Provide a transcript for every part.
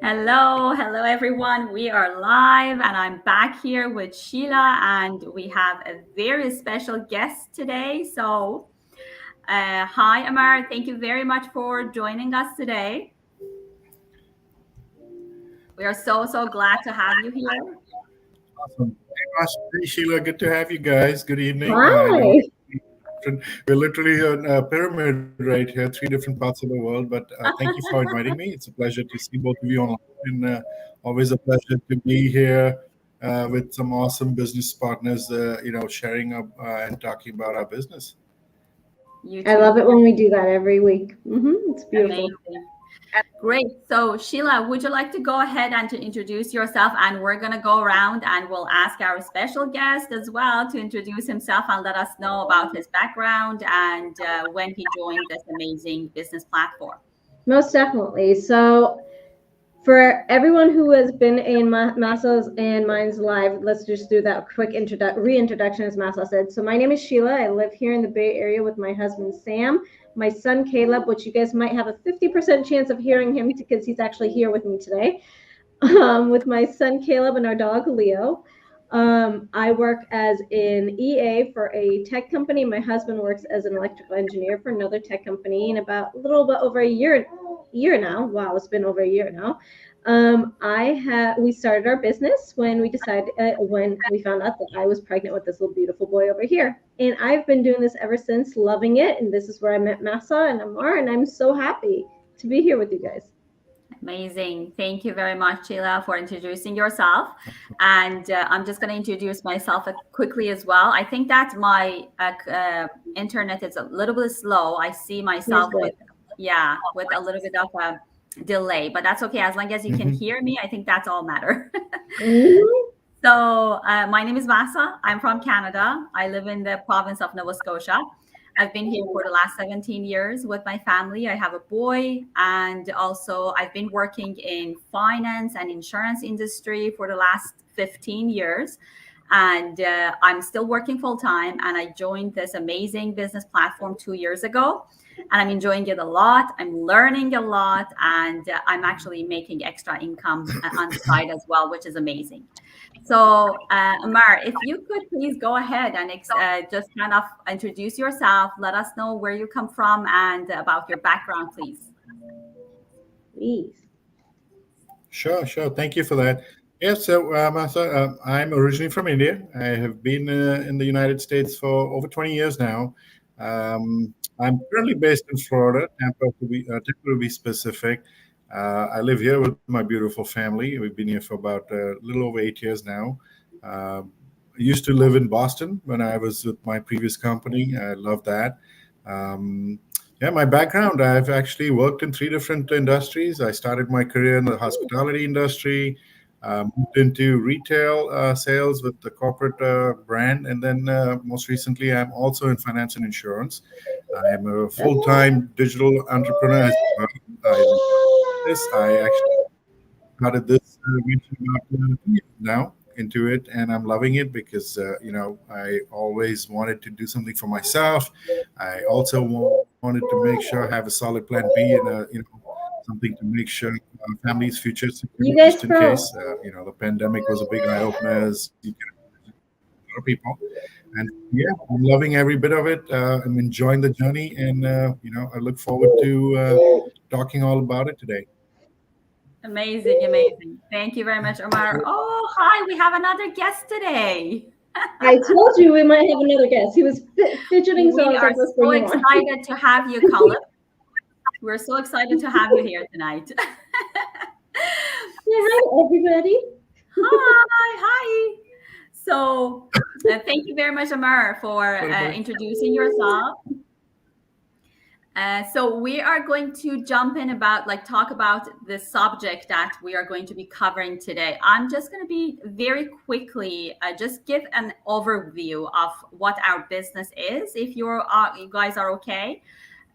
Hello everyone. We are live and I'm back here with Sheila and we have a very special guest today. Hi Amar, thank you very much for joining us today. We are so glad to have you here. Awesome. Hey, Sheila, good to have you guys. Good evening. I know Hi. we're literally on a pyramid right here, three different parts of the world, but thank you for inviting me. It's a pleasure to see both of you online, and always a pleasure to be here with some awesome business partners, sharing up and talking about our business. You I too. love it when we do that every week. It's beautiful. Amazing. Great. So Sheila, would you like to go ahead and to introduce yourself? And we're going to go around and we'll ask our special guest as well to introduce himself and let us know about his background and when he joined this amazing business platform. Most definitely. So, for everyone who has been in Massa's and mine's live, let's just do that quick reintroduction, as Massa said. So, my name is Sheila. I live here in the Bay Area with my husband, Sam, my son, Caleb, which you guys might have a 50% chance of hearing him because he's actually here with me today. With my son Caleb and our dog Leo. I work as an EA for a tech company. My husband works as an electrical engineer for another tech company. In about a little bit over a year now. Wow, it's been over a year now. We started our business when when we found out that I was pregnant with this little beautiful boy over here, and I've been doing this ever since, loving it. And this is where I met Massa and Amar, and I'm so happy to be here with you guys. Amazing. Thank you very much, Sheila, for introducing yourself. And I'm just going to introduce myself quickly as well. I think that my internet is a little bit slow. I see Here's myself good. with a little bit of a delay, but that's okay. As long as you can Mhm. hear me, I think that's all matter. Mhm. My name is Mahsa. I'm from Canada. I live in the province of Nova Scotia. I've been here for the last 17 years with my family. I have a boy, and also I've been working in finance and insurance industry for the last 15 years. And I'm still working full time. And I joined this amazing business platform 2 years ago. And I'm enjoying it a lot. I'm learning a lot, and I'm actually making extra income on the side as well, which is amazing. Amar, if you could please go ahead and just kind of introduce yourself, let us know where you come from and about your background, please. Please. Sure. Thank you for that. Yeah, so Martha, I'm originally from India. I have been in the United States for over 20 years now. I'm currently based in Florida, Tampa to be specific. I live here with my beautiful family. We've been here for about a little over 8 years now. I used to live in Boston when I was with my previous company. I love that. Um, yeah, my background, I've actually worked in three different industries. I started my career in the hospitality industry, moved into retail sales with the corporate brand, and then most recently, I'm also in finance and insurance. I'm a full-time digital entrepreneur as well. I love this. I actually started this venture about 2 years now into it, and I'm loving it because I always wanted to do something for myself. I also wanted to make sure I have a solid plan B and something to make sure family's future is secure You just guys in froze. case. The pandemic was a big eye opener, as you can imagine, for a lot of people. And yeah, I'm loving every bit of it. I'm enjoying the journey, and I look forward to talking all about it today. Amazing. Thank you very much, Omar. Oh, hi, we have another guest today. I told you we might have another guest. He was fidgeting, so I We was are like, let's bring so him on. excited to have you, Colin. We're so excited to have you here tonight. Say hi, everybody. Hi. Thank you very much, Amar, for introducing yourself. So we are going to jump in about talk about the subject that we are going to be covering today. I'm just going to be very quickly just give an overview of what our business is. If you guys are okay,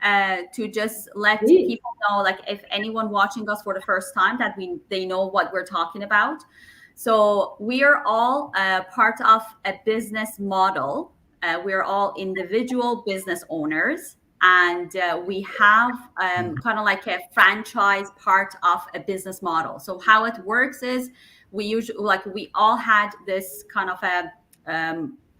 to just let Please. people know, like if anyone watching us for the first time, that they know what we're talking about. So we are all part of a business model. We are all individual business owners and we have kind of like a franchise part of a business model. So how it works is we usually, like, we all had this kind of a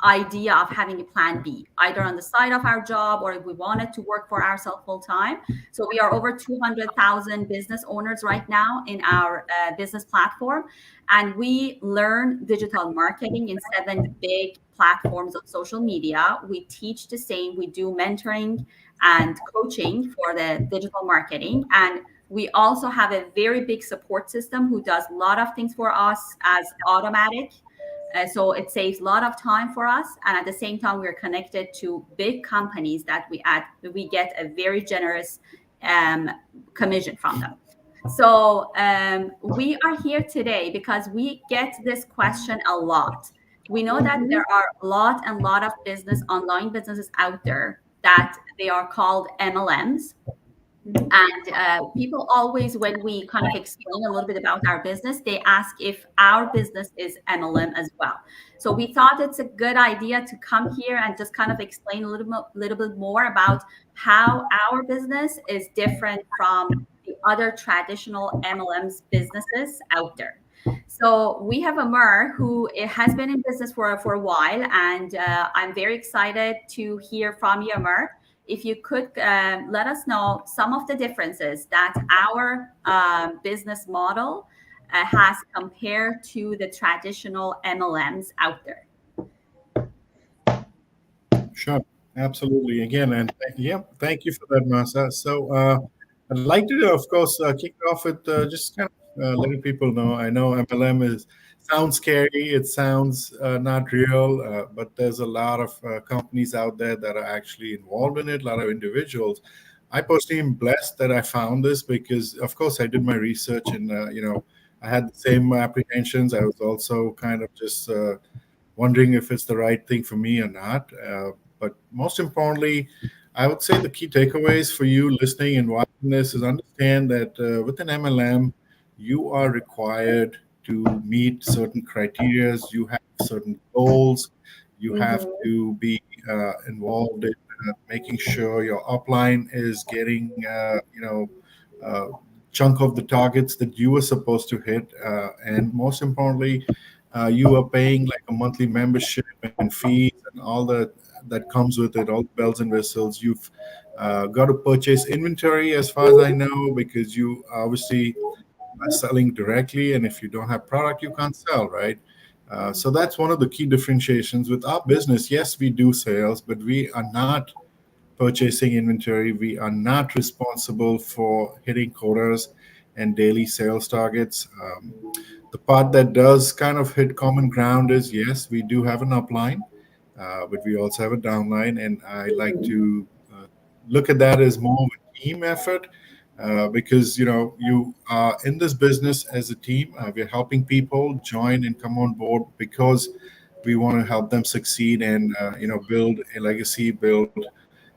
idea of having a plan B, either on the side of our job or if we wanted to work for ourselves full time. So we are over 200,000 business owners right now in our business platform, and we learn digital marketing in 7 big platforms of social media. We teach the same. We do mentoring and coaching for the digital marketing, and we also have a very big support system who does a lot of things for us as automatic. So it saves a lot of time for us, and at the same time, we're connected to big companies that we get a very generous commission from them. So we are here today because we get this question a lot. We know that there are a lot of online businesses out there that they are called MLMs. And people always, when we kind of explain a little bit about our business, they ask if our business is MLM as well. So we thought it's a good idea to come here and just kind of explain a little bit more about how our business is different from the other traditional MLMs businesses out there. So we have Amar, who has been in business for a while, and I'm very excited to hear from you, Amar. If you could let us know some of the differences that our business model has compared to the traditional MLMs out there. Sure, absolutely. Again, and yeah, thank you for that, Mahsa. So I'd like to, of course, kick off with just kind of letting people know. I know MLM sounds scary. It sounds not real, but there's a lot of companies out there that are actually involved in it. A lot of individuals. I personally am blessed that I found this because, of course, I did my research and I had the same apprehensions. I was also kind of just wondering if it's the right thing for me or not. But most importantly, I would say the key takeaways for you listening and watching this is understand that with an MLM, you are required to meet certain criteria. You have certain goals. You have to be involved in making sure your upline is getting, uh, chunk of the targets that you were supposed to hit. And most importantly, you are paying like a monthly membership and fees and all that comes with it, all the bells and whistles. You've got to purchase inventory, as far as I know, because you obviously are selling directly, and if you don't have product, you can't sell, right? So that's one of the key differentiations with our business. Yes, we do sales, but we are not purchasing inventory. We are not responsible for hitting quotas and daily sales targets. The part that does kind of hit common ground is yes, we do have an upline, but we also have a downline, and I like to look at that as more of a team effort because you are in this business as a team. We're helping people join and come on board because we want to help them succeed and build a legacy, build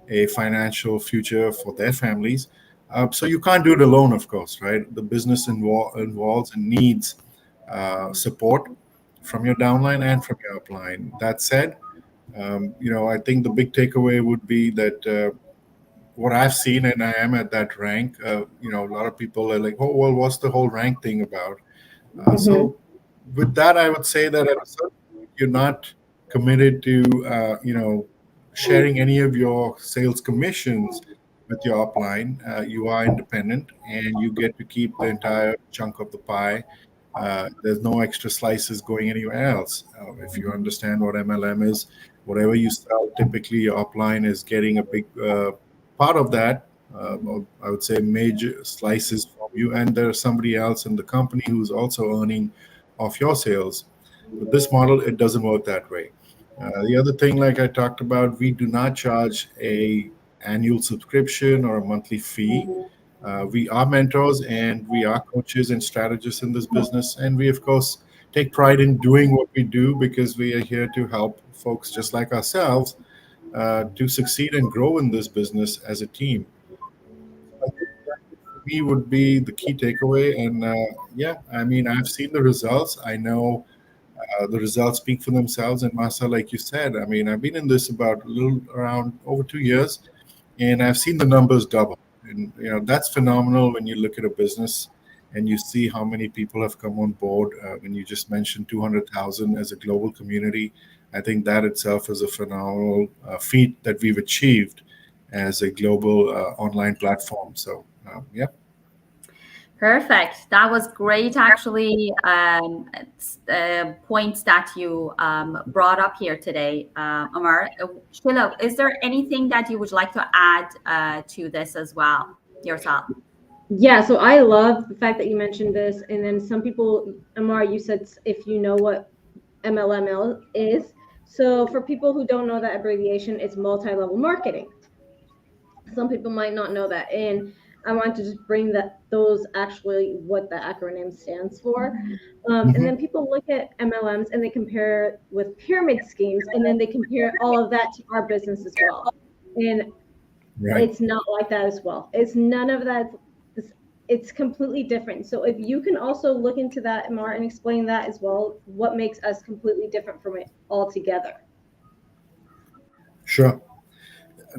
a financial future for their families. So you can't do it alone, of course, right? The business involves and needs support from your downline and from your upline. That said, I think the big takeaway would be that what I've seen, and I am at that rank. A lot of people are like, "Oh, well, what's the whole rank thing about?" So, with that, I would say that at a certain point, you're not committed to, sharing any of your sales commissions with your upline. You are independent, and you get to keep the entire chunk of the pie. There's no extra slices going anywhere else. If you understand what MLM is, whatever you sell, typically your upline is getting a big part of that. Or I would say major slices from you, and there's somebody else in the company who's also earning off your sales. With this model, it doesn't work that way. The other thing, like I talked about, we do not charge a annual subscription or a monthly fee. We are mentors and we are coaches and strategists in this business. And we, of course, take pride in doing what we do because we are here to help folks just like ourselves to succeed and grow in this business as a team. I think that for me would be the key takeaway. And yeah, I mean, I've seen the results. I know the results speak for themselves. And Masa, like you said, I mean, I've been in this about a little around over 2 years. and I've seen the numbers double. And that's phenomenal when you look at a business and you see how many people have come on board. When you just mentioned 200,000 as a global community, I think that itself is a phenomenal feat that we've achieved as a global online platform. So, yeah. Perfect. That was great, actually. Points that you brought up here today, Amar. Sheila, is there anything that you would like to add to this as well yourself? Yeah, so I love the fact that you mentioned this. And then some people, Amar, you said if you know what MLM is. So for people who don't know that abbreviation, it's multi-level marketing. Some people might not know that. And I want to just bring those actually what the acronym stands for. And then people look at MLMs and they compare with pyramid schemes, and then they compare all of that to our business as well. And Right. it's not like that as well. It's none of that. It's completely different. So if you can also look into that, Amar, and explain that as well, what makes us completely different from it altogether? Sure.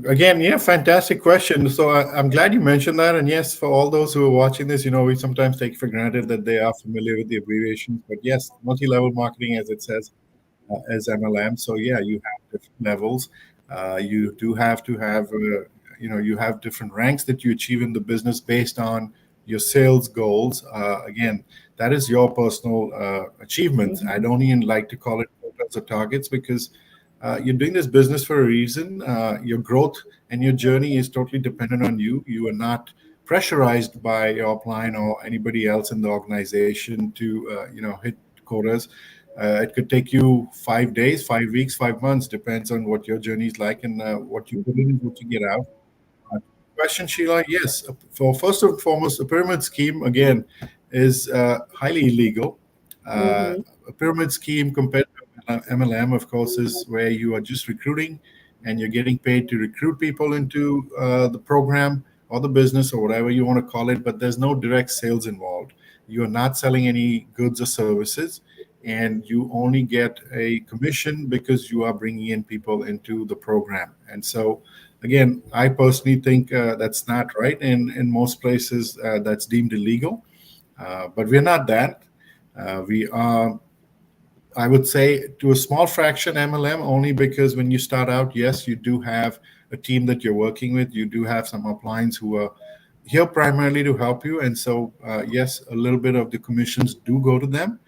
Again, yeah, fantastic question. So I'm glad you mentioned that. And yes, for all those who are watching this, we sometimes take for granted that they are familiar with the abbreviations. But yes, multi-level marketing, as it says, as MLM. So yeah, you have different levels. You do have to have, you have different ranks that you achieve in the business based on your sales goals. Again, that is your personal achievements. I don't even like to call it quotas or targets because you're doing this business for a reason. Your growth and your journey is totally dependent on you. You are not pressurized by your upline or anybody else in the organization to, hit quotas. It could take you 5 days, 5 weeks, 5 months, depends on what your journey is like and what you put in and what you get out. Question, Sheila? Yes. For first and foremost, a pyramid scheme again is highly illegal. Uh, Mm-hmm. a pyramid scheme compared to MLM, of course, is where you are just recruiting and you're getting paid to recruit people into the program or the business or whatever you want to call it, but there's no direct sales involved. You are not selling any goods or services, and you only get a commission because you are bringing in people into the program. And so, again, I personally think that's not right. In most places, that's deemed illegal, but we're not that. We are, I would say, to a small fraction MLM only because when you start out, yes, you do have a team that you're working with. You do have some uplines who are here primarily to help you. And so, yes, a little bit of the commissions do go to them.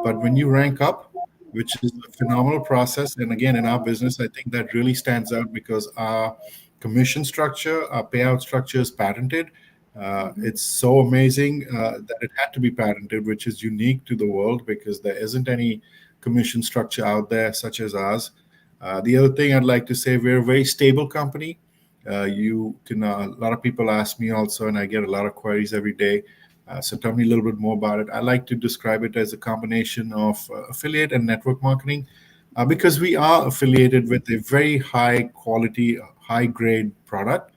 But when you rank up, which is a phenomenal process, and again, in our business, I think that really stands out because our commission structure, our payout structure is patented. It's so amazing that it had to be patented, which is unique to the world because there isn't any commission structure out there such as ours. The other thing I'd like to say, we're a very stable company. You can a lot of people ask me also, and I get a lot of queries every day. So tell me a little bit more about it. I like to describe it as a combination of affiliate and network marketing because we are affiliated with a very high quality, high grade product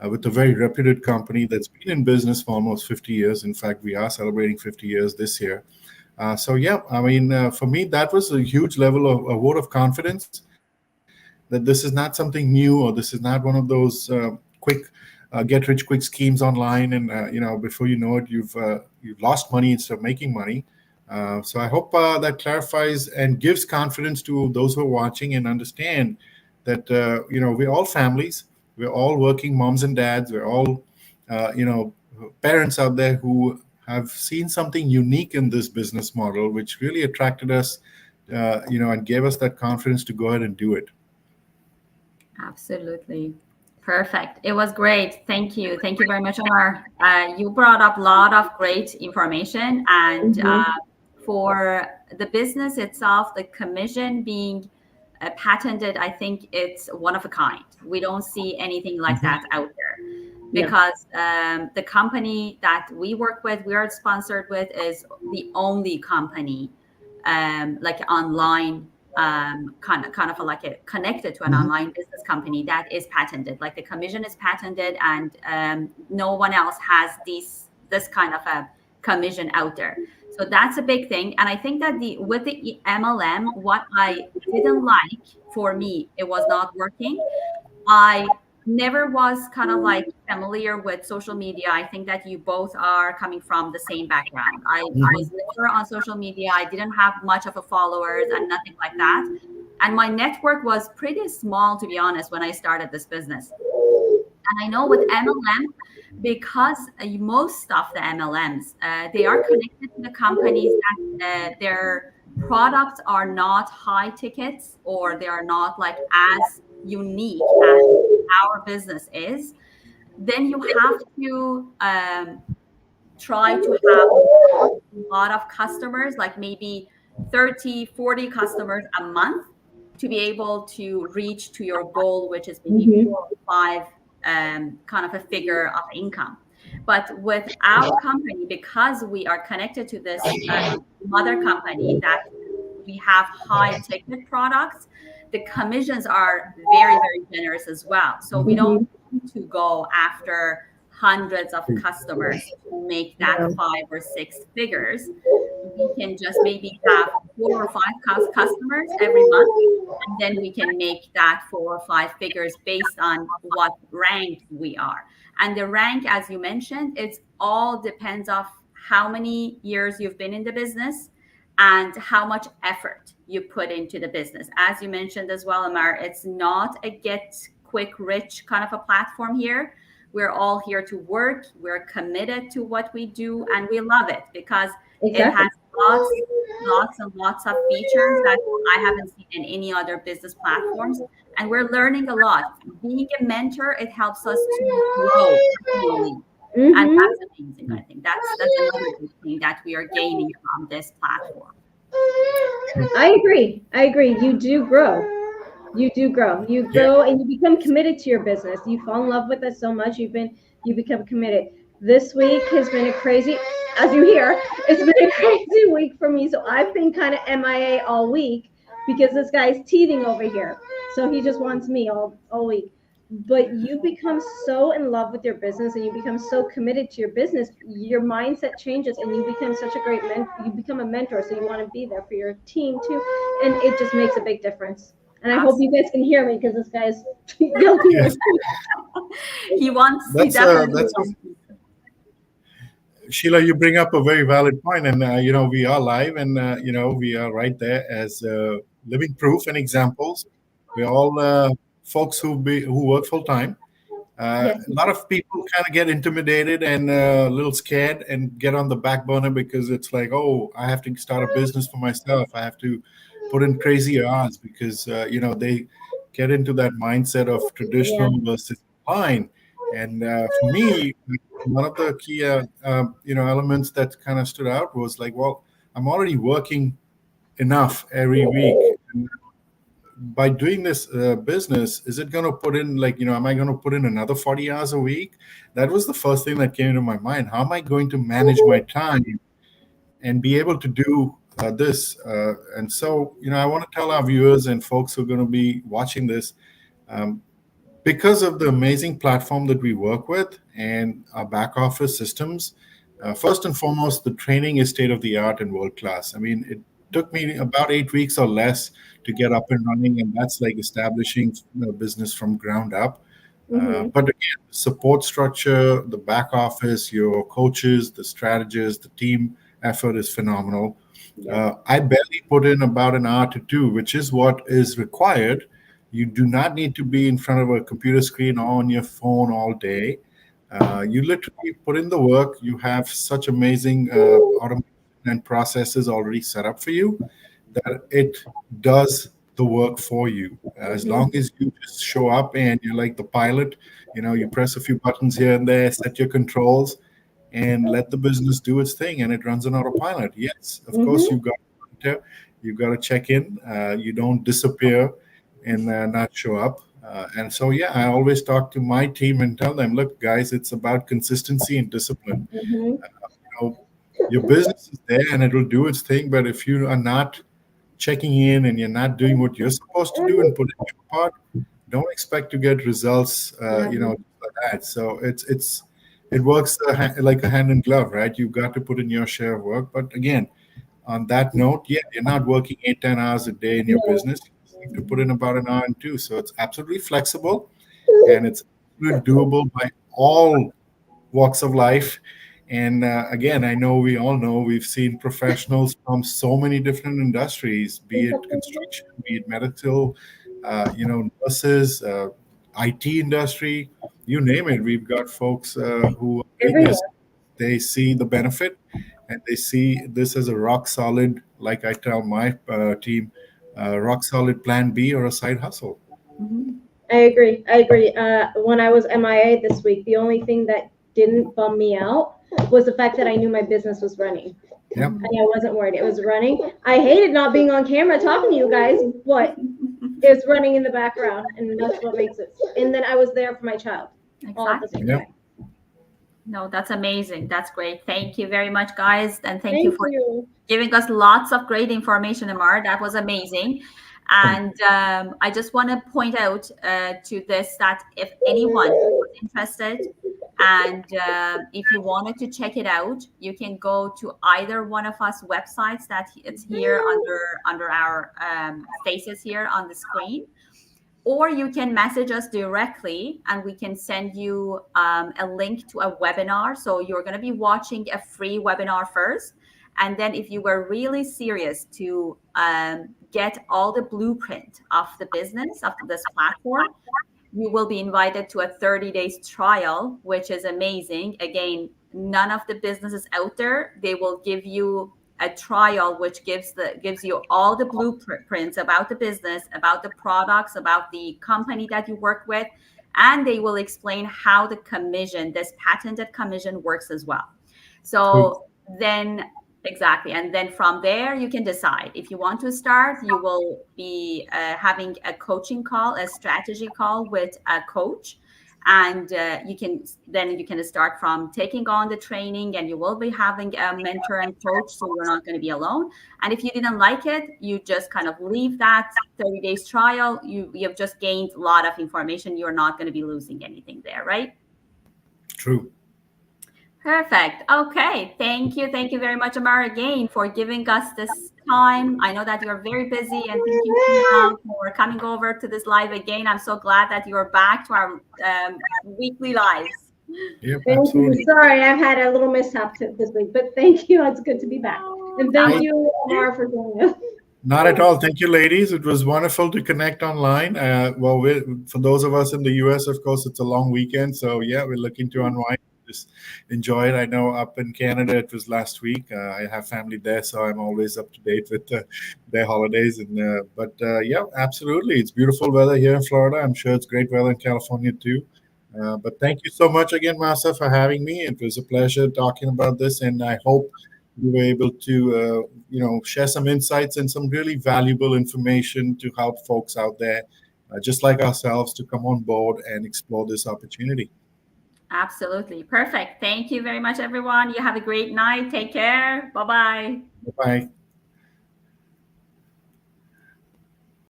with a very reputed company that's been in business for almost 50 years. In fact, we are celebrating 50 years this year. So yeah, I mean, for me, that was a huge level of a vote of confidence that this is not something new or this is not one of those quick get rich quick schemes online, and before you know it, you've lost money instead of making money. So I hope that clarifies and gives confidence to those who are watching and understand that we're all families, we're all working moms and dads, we're all parents out there who have seen something unique in this business model, which really attracted us, and gave us that confidence to go ahead and do it. Absolutely. Perfect. It was great. Thank you. Thank you very much, Omar. You brought up a lot of great information. And for the business itself, the commission being patented, I think it's one of a kind. We don't see anything like that out there because the company that we work with, we are sponsored with, is the only company like online kind of like a connected to an online business company that is patented. Like the commission is patented, and no one else has this kind of a commission out there. So that's a big thing. And I think that with the MLM, what I didn't like, for me, it was not working. I never was kind of like familiar with social media. I think that you both are coming from the same background. I was Mhm. never on social media. I didn't have much of a followers and nothing like that. And my network was pretty small, to be honest, when I started this business. And I know with MLM, because most of the MLMs, they are connected to the companies that their products are not high tickets, or they are not like as unique as our business is. Then you have to try to have a lot of customers, like maybe 30, 40 customers a month, to be able to reach to your goal, which is maybe Mm-hmm. 4 or 5 kind of a figure of income. But with our company, because we are connected to this mother company, that we have high ticket products, the commissions are very, very generous as well. So we don't Mm-hmm. need to go after hundreds of customers to make that Yeah. 5 or 6 figures. We can just maybe have 4 or 5 customers every month, and then we can make that 4 or 5 figures based on what rank we are. And the rank, as you mentioned, it's all depends of how many years you've been in the business and how much effort you put into the business. As you mentioned as well, Amar, it's not a get quick rich kind of a platform here. We're all here to work. We're committed to what we do, and we love it because it has Exactly. lots of features that I haven't seen in any other business platforms. And we're learning a lot. Being a mentor, it helps us to grow personally. And Mm-hmm. that's amazing. I think that's another good thing that we are gaining from this platform. I agree. I agree. You do grow. You do grow. You Yeah. grow and you become committed to your business. You fall in love with it so much. You become committed. This week has been a crazy, as you hear, it's been a crazy week for me. So I've been kind of MIA all week because this guy's teething over here. So he just wants me all week. But you become so in love with your business and you become so committed to your business, your mindset changes and you become such a you become a mentor. So you want to be there for your team too. And it just makes a big difference. And I hope you Absolutely. guys can hear me because this guy's yelling Yes. at me. He definitely That's a wants. Sheila, you bring up a very valid point, and we are live, and we are right there as living proof and examples. We're all folks who work full time. Yes. A lot of people kind of get intimidated and a little scared and get on the back burner because it's like, oh, I have to start a business for myself. I have to put in crazy hours because they get into that mindset of Yeah. traditional versus online. And for me, one of the key elements that kind of stood out was like, well, I'm already working enough every week. And by doing this business, is it going to put in like, am I going to put in another 40 hours a week? That was the first thing that came into my mind. How am I going to manage my time and be able to do this? And so, I want to tell our viewers and folks who are going to be watching this, um, because of the amazing platform that we work with and our back office systems, first and foremost, the training is state of the art and world class. I mean, it took me about 8 weeks or less to get up and running, and that's like establishing a business from ground up. Mm-hmm. But again, the support structure, the back office, your coaches, the strategists, the team effort is phenomenal. Yeah. I barely put in about an hour to two, which is what is required. You do not need to be in front of a computer screen or on your phone all day. You literally put in the work. You have such amazing automation and processes already set up for you that it does the work for you. As Mm-hmm. long as you just show up and you're like the pilot, you press a few buttons here and there, set your controls, and let the business do its thing, and it runs on autopilot. Yes, of course, Mm-hmm. you've got to check in. You don't disappear and not show up. And so, yeah, I always talk to my team and tell them, look, guys, it's about consistency and discipline. Mm-hmm. Know, your business is there and it will do its thing, but if you are not checking in and you're not doing what you're supposed to do and put in your part, don't expect to get results, Yeah. like that. So it works like a hand in glove, right? You've got to put in your share of work. But again, on that note, yeah, you're not working 8, 10 hours a day in your No. business. You have to put in about an hour and two. So it's absolutely flexible and it's doable by all walks of life. And again, I know we all know we've seen professionals from so many different industries, be it construction, be it medical, nurses, IT industry, you name it. We've got folks who are doing Everywhere. this. They see the benefit and they see this as a rock solid, like I tell my team, rock solid plan B or a side hustle. Mhm. I agree. I agree. When I was MIA this week, the only thing that didn't bum me out was the fact that I knew my business was running. Yeah. And I wasn't worried. It was running. I hated not being on camera talking to you guys, but it's running in the background, and that's what makes it. And then I was there for my child all at the same Exactly. Yeah. time. No, that's amazing. That's great. Thank you very much, guys. And thank you Thank for you. giving us lots of great information, Amar. That was amazing. And I just want to point out to this that if anyone was interested and if you wanted to check it out, you can go to either one of us websites that it's here under our faces here on the screen, or you can message us directly and we can send you a link to a webinar. So you're going to be watching a free webinar first. And then if you were really serious to get all the blueprint of the business of this platform, you will be invited to a 30 days trial, which is amazing. Again, none of the businesses out there, they will give you a trial which gives you all the blueprints about the business, about the products, about the company that you work with, and they will explain how the commission, this patented commission, works as well. So then exactly, and then from there you can decide if you want to start. You will be having a coaching call, a strategy call with a coach, and you can start from taking on the training, and you will be having a mentor and coach, so you're not going to be alone. And if you didn't like it, you just kind of leave that 30 days trial. You've just gained a lot of information. You're not going to be losing anything there, right? True. Perfect. Okay. Thank you. Thank you very much, Amar, again for giving us this time. I know that you're very busy, and thank you, Sheila, for coming over to this live again. I'm so glad that you're back to our weekly lives. Yep, Thank absolutely. you. Sorry, I've had a little mishap this week, but thank you. It's good to be back. And thank you, Amar, for joining us. Not at all. Thank you, ladies. It was wonderful to connect online. For those of us in the US, of course, it's a long weekend. So, yeah, we're looking to unwind, just enjoy it. I know up in Canada, it was last week. I have family there, so I'm always up to date with their holidays. Yeah, absolutely. It's beautiful weather here in Florida. I'm sure it's great weather in California, too. But thank you so much again, Mahsa, for having me. It was a pleasure talking about this, and I hope we were able to, share some insights and some really valuable information to help folks out there, just like ourselves, to come on board and explore this opportunity. Absolutely. Perfect. Thank you very much, everyone. You have a great night. Take care. Bye bye. Bye.